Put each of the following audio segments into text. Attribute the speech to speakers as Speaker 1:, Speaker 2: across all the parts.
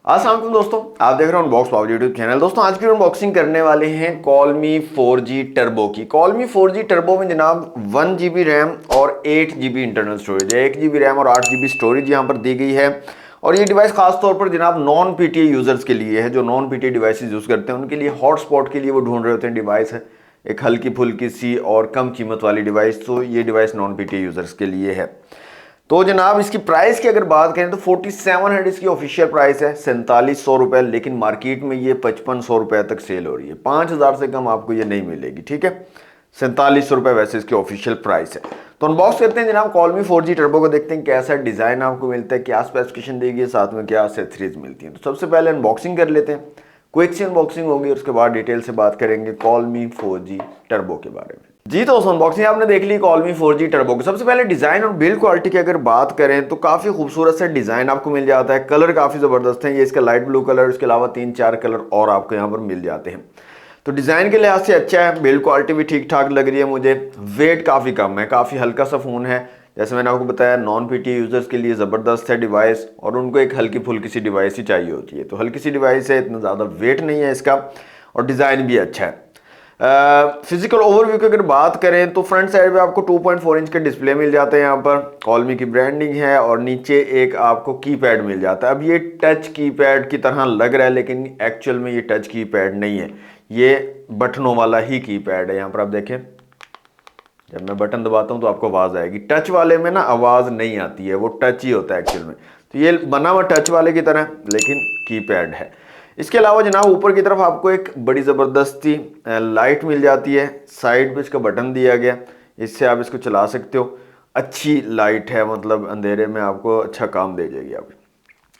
Speaker 1: अस्सलाम वालेकुम दोस्तों, आप देख रहे हो अनबॉक्स पावर यूट्यूब चैनल। दोस्तों आज की अनबॉक्सिंग करने वाले हैं कॉलमी 4G टर्बो की। कॉलमी 4G टर्बो में जनाब 1 GB रैम और 8 GB इंटरनल स्टोरेज है। 1 GB रैम और 8 GB स्टोरेज यहाँ पर दी गई है। और ये डिवाइस खास तौर पर जनाब नॉन पीटीए यूजर्स के लिए है, जो नॉन पीटीए डिवाइसेज यूज करते हैं उनके लिए, हॉटस्पॉट के लिए वो ढूंढ रहे होते हैं डिवाइस है एक हल्की फुल्की सी और कम कीमत वाली डिवाइस। तो ये डिवाइस नॉन पीटीए यूजर्स के लिए है। तो जनाब इसकी प्राइस की अगर बात करें तो 4700 इसकी ऑफिशियल प्राइस है, 4700 रुपए। लेकिन मार्केट में ये 5500 रुपए तक सेल हो रही है। 5000 से कम आपको ये नहीं मिलेगी, ठीक है। 4700 रुपए वैसे इसकी ऑफिशियल प्राइस है। तो अनबॉक्स करते हैं जनाब कॉलमी 4G टर्बो को, देखते हैं कैसा डिजाइन आपको मिलता है, क्या स्पेसिफिकेशन दी गई, साथ में क्या एक्सेसरीज मिलती है। तो सबसे पहले अनबॉक्सिंग कर लेते हैं, क्विक सी अनबॉक्सिंग होगी, उसके बाद डिटेल से बात करेंगे कॉलमी 4G टर्बो के बारे में। जी तो अनबॉक्सिंग आपने देख ली कॉलमी 4G टर्बो की। सबसे पहले डिजाइन और बिल्ड क्वालिटी की अगर बात करें तो काफी खूबसूरत सा डिजाइन आपको मिल जाता है। कलर काफी जबरदस्त है, ये इसका लाइट ब्लू कलर, इसके अलावा 3-4 कलर और आपको यहाँ पर मिल जाते हैं। तो डिजाइन के लिहाज से अच्छा है, बिल्ड क्वालिटी भी ठीक ठाक लग रही है मुझे। वेट काफी कम है, काफी हल्का सा फोन है। जैसे मैंने आपको बताया नॉन पीटी यूजर्स के लिए जबरदस्त है डिवाइस, और उनको एक हल्की फुल्की सी डिवाइस ही चाहिए होती है। तो हल्की सी डिवाइस है, इतना ज्यादा वेट नहीं है इसका, और डिजाइन भी अच्छा है। फिजिकल ओवरव्यू की अगर बात करें तो फ्रंट साइड पे आपको 2.4 इंच के डिस्प्ले मिल जाते हैं, यहाँ पर कॉलमी की ब्रांडिंग है, और नीचे एक आपको कीपैड मिल जाता है। अब ये टच कीपैड की तरह लग रहा है, लेकिन एक्चुअल में ये टच कीपैड नहीं है, ये बटनों वाला ही कीपैड है। यहाँ पर आप देखें, जब मैं बटन दबाता हूँ तो आपको आवाज आएगी। टच वाले में ना आवाज नहीं आती है, वो टच ही होता है एक्चुअल में। तो ये बना हुआ टच वाले की तरह, लेकिन कीपैड है। इसके अलावा जनाब ऊपर की तरफ आपको एक बड़ी ज़बरदस्ती लाइट मिल जाती है। साइड पे इसका बटन दिया गया, इससे आप इसको चला सकते हो। अच्छी लाइट है, मतलब अंधेरे में आपको अच्छा काम दे जाएगी। आप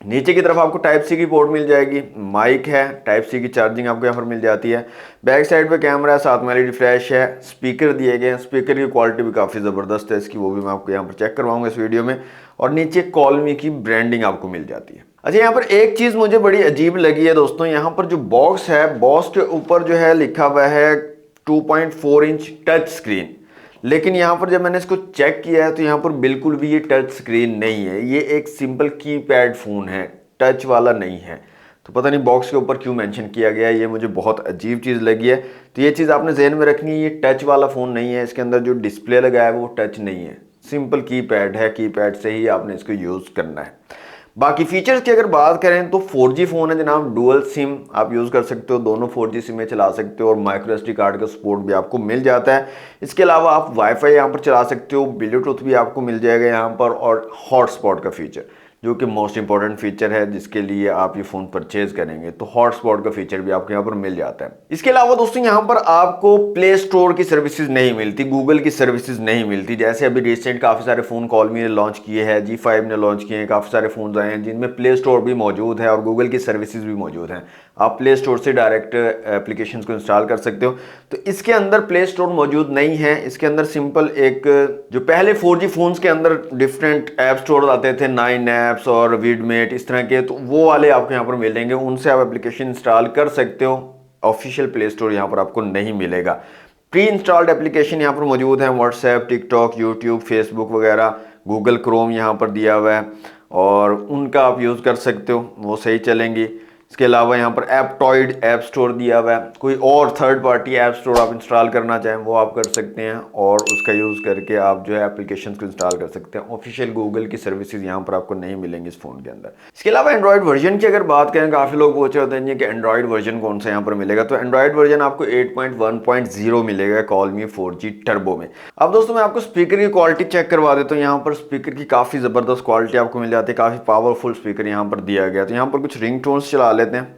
Speaker 1: नीचे की तरफ आपको टाइप सी की पोर्ट मिल जाएगी, माइक है, टाइप सी की चार्जिंग आपको यहाँ पर मिल जाती है। बैक साइड पे कैमरा है, साथ में एलईडी फ्लैश है, स्पीकर दिए गए हैं। स्पीकर की क्वालिटी भी काफ़ी ज़बरदस्त है इसकी, वो भी मैं आपको यहाँ पर चेक करवाऊंगा इस वीडियो में। और नीचे कॉलमी की ब्रांडिंग आपको मिल जाती है। अच्छा, यहाँ पर एक चीज़ मुझे बड़ी अजीब लगी है दोस्तों, यहाँ पर जो बॉक्स है, बॉक्स के ऊपर जो है लिखा हुआ है 2.4 इंच टच स्क्रीन। लेकिन यहाँ पर जब मैंने इसको चेक किया है तो यहाँ पर बिल्कुल भी ये टच स्क्रीन नहीं है, ये एक सिंपल कीपैड फ़ोन है, टच वाला नहीं है। तो पता नहीं बॉक्स के ऊपर क्यों मेंशन किया गया है, ये मुझे बहुत अजीब चीज़ लगी है। तो ये चीज़ आपने जहन में रखनी है, ये टच वाला फ़ोन नहीं है। इसके अंदर जो डिस्प्ले लगाया है वो टच नहीं है, सिंपल कीपैड है। कीपैड से ही आपने इसको यूज़ करना है। बाकी फीचर्स की अगर बात करें तो 4G फ़ोन है जनाब, डुअल सिम आप यूज़ कर सकते हो, दोनों 4G सिमें चला सकते हो, और माइक्रो एसडी कार्ड का सपोर्ट भी आपको मिल जाता है। इसके अलावा आप वाईफाई यहाँ पर चला सकते हो, ब्लूटूथ भी आपको मिल जाएगा यहाँ पर, और हॉटस्पॉट का फीचर जो कि मोस्ट इंपॉर्टेंट फीचर है जिसके लिए आप ये फ़ोन परचेज करेंगे, तो हॉटस्पॉट का फीचर भी आपको यहाँ पर मिल जाता है। इसके अलावा दोस्तों यहाँ पर आपको प्ले स्टोर की सर्विसेज नहीं मिलती, गूगल की सर्विसेज नहीं मिलती। जैसे अभी रिसेंट काफ़ी सारे फ़ोन कॉलमी ने लॉन्च किए हैं, G5 ने लॉन्च किए हैं, काफ़ी सारे फ़ोन आए हैं जिनमें प्ले स्टोर भी मौजूद है और गूगल की सर्विसेज भी मौजूद हैं। आप प्ले स्टोर से डायरेक्ट एप्लीकेशन को इंस्टॉल कर सकते हो। तो इसके अंदर प्ले स्टोर मौजूद नहीं है। इसके अंदर सिंपल एक, जो पहले 4G फोन्स के अंदर डिफरेंट ऐप स्टोर आते थे, 9 ऐप्स और वीडमेट इस तरह के, तो वो वाले आपको यहाँ पर मिलेंगे, उनसे आप एप्लीकेशन इंस्टॉल कर सकते हो। ऑफिशियल प्ले स्टोर यहाँ पर आपको नहीं मिलेगा। प्री इंस्टॉल्ड एप्लीकेशन यहाँ पर मौजूद है, व्हाट्सएप, टिकटॉक, यूट्यूब, फेसबुक वगैरह, गूगल क्रोम यहाँ पर दिया हुआ है, और उनका आप यूज़ कर सकते हो, वो सही चलेंगी। इसके अलावा यहाँ पर एप्टॉइड ऐप स्टोर दिया हुआ है, कोई और थर्ड पार्टी ऐप स्टोर आप इंस्टॉल करना चाहें वो आप कर सकते हैं, और उसका यूज़ करके आप जो है एप्लीकेशंस को इंस्टॉल कर सकते हैं। ऑफिशियल गूगल की सर्विसेज यहाँ पर आपको नहीं मिलेंगी इस फ़ोन के अंदर। इसके अलावा एंड्रॉइड वर्जन की अगर बात करें, काफ़ी लोग पूछ रहे होते हैं कि एंड्रॉइड वर्जन कौन सा यहाँ पर मिलेगा। तो एंड्रॉइड वर्जन आपको 8.1.0 मिलेगा कॉलमी 4G टर्बो में। अब दोस्तों मैं आपको स्पीकर की क्वालिटी चेक करवा देता हूँ। यहाँ पर स्पीकर की काफ़ी ज़बरदस्त क्वालिटी आपको मिल जाती है, काफ़ी पावरफुल स्पीकर यहाँ पर दिया गया। तो यहाँ पर कुछ रिंग टोन्स चला लेते हैं।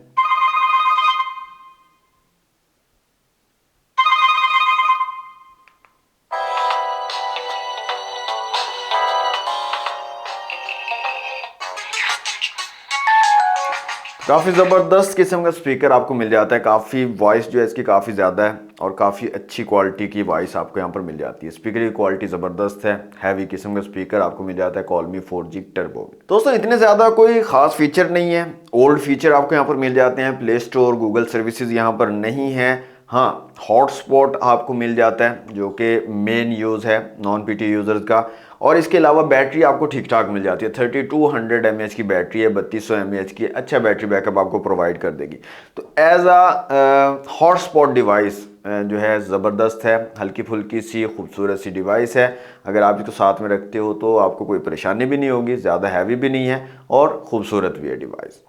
Speaker 1: काफ़ी ज़बरदस्त किस्म का स्पीकर आपको मिल जाता है, काफ़ी वॉइस जो है इसकी काफ़ी ज़्यादा है, और काफ़ी अच्छी क्वालिटी की वॉइस आपको यहाँ पर मिल जाती है। स्पीकर की क्वालिटी ज़बरदस्त है, हैवी किस्म का स्पीकर आपको मिल जाता है कॉलमी 4G टर्बो में। दोस्तों इतने ज़्यादा कोई ख़ास फीचर नहीं है, ओल्ड फीचर आपको यहाँ पर मिल जाते हैं। प्ले स्टोर, गूगल सर्विसेज यहाँ पर नहीं है। हाँ, हॉटस्पॉट आपको मिल जाता है जो कि मेन यूज़ है नॉन पीटी यूज़र्स का, और इसके अलावा बैटरी आपको ठीक ठाक मिल जाती है। 3200 mAh की बैटरी है, 3200 mAh की, अच्छा बैटरी बैकअप आपको प्रोवाइड कर देगी। तो एज अ हॉटस्पॉट डिवाइस जो है ज़बरदस्त है, हल्की फुल्की सी खूबसूरत सी डिवाइस है। अगर आप इसको साथ में रखते हो तो आपको कोई परेशानी भी नहीं होगी, ज़्यादा हैवी भी नहीं है और ख़ूबसूरत भी है डिवाइस।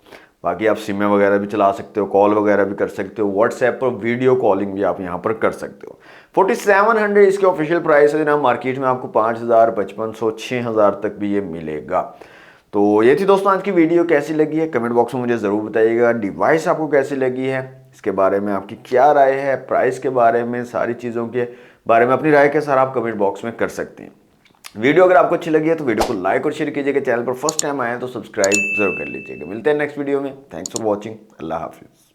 Speaker 1: बाकी आप सिम वगैरह भी चला सकते हो, कॉल वगैरह भी कर सकते हो, व्हाट्सएप पर वीडियो कॉलिंग भी आप यहाँ पर कर सकते हो। 4700 इसके ऑफिशियल प्राइस है जनाब। मार्केट में आपको 5000, 5500, 6000 तक भी ये मिलेगा। तो ये थी दोस्तों आज की वीडियो। कैसी लगी है कमेंट बॉक्स में मुझे ज़रूर बताइएगा। डिवाइस आपको कैसी लगी है, इसके बारे में आपकी क्या राय है, प्राइस के बारे में, सारी चीज़ों के बारे में अपनी राय के साथ आप कमेंट बॉक्स में कर सकते हैं। वीडियो अगर आपको अच्छी लगी है तो वीडियो को लाइक और शेयर कीजिएगा। चैनल पर फर्स्ट टाइम आए हैं तो सब्सक्राइब जरूर कर लीजिएगा। मिलते हैं नेक्स्ट वीडियो में। Thanks for watching. अल्लाह हाफिज़।